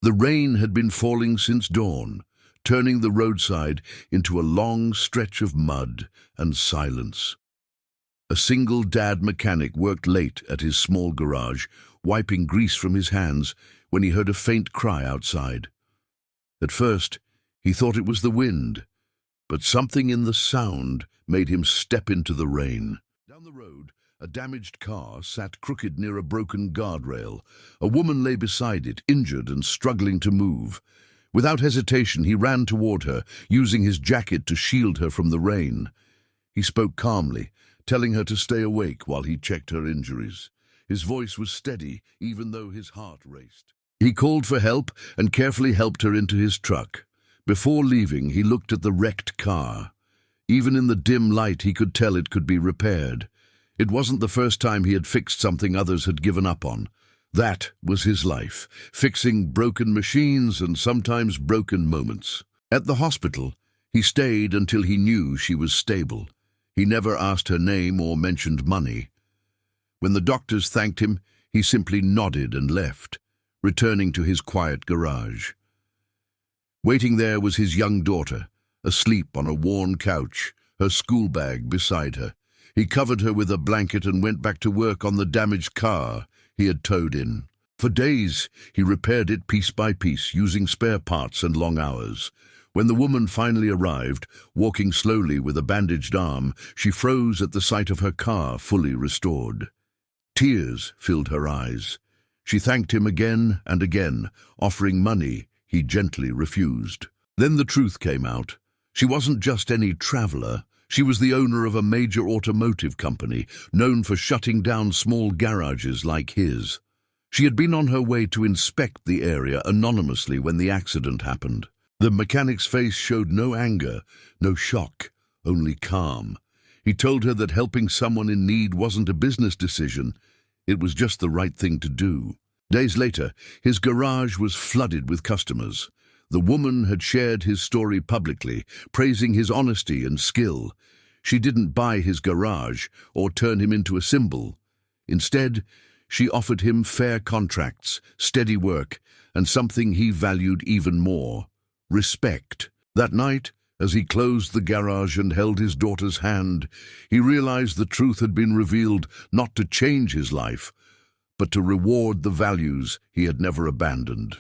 The rain had been falling since dawn, turning the roadside into a long stretch of mud and silence. A single dad mechanic worked late at his small garage, wiping grease from his hands when he heard a faint cry outside. At first, he thought it was the wind, but something in the sound made him step into the rain. Down the road, a damaged car sat crooked near a broken guardrail. A woman lay beside it, injured and struggling to move. Without hesitation, he ran toward her, using his jacket to shield her from the rain. He spoke calmly, telling her to stay awake while he checked her injuries. His voice was steady, even though his heart raced. He called for help and carefully helped her into his truck. Before leaving, he looked at the wrecked car. Even in the dim light, he could tell it could be repaired. It wasn't the first time he had fixed something others had given up on. That was his life, fixing broken machines and sometimes broken moments. At the hospital, he stayed until he knew she was stable. He never asked her name or mentioned money. When the doctors thanked him, he simply nodded and left, returning to his quiet garage. Waiting there was his young daughter, asleep on a worn couch, her school bag beside her. He covered her with a blanket and went back to work on the damaged car he had towed in. For days, he repaired it piece by piece, using spare parts and long hours. When the woman finally arrived, walking slowly with a bandaged arm, she froze at the sight of her car fully restored. Tears filled her eyes. She thanked him again and again, offering money he gently refused. Then the truth came out. She wasn't just any traveler. She was the owner of a major automotive company, known for shutting down small garages like his. She had been on her way to inspect the area anonymously when the accident happened. The mechanic's face showed no anger, no shock, only calm. He told her that helping someone in need wasn't a business decision. It was just the right thing to do. Days later, his garage was flooded with customers. The woman had shared his story publicly, praising his honesty and skill. She didn't buy his garage or turn him into a symbol. Instead, she offered him fair contracts, steady work, and something he valued even more: respect. That night, as he closed the garage and held his daughter's hand, he realized the truth had been revealed not to change his life, but to reward the values he had never abandoned.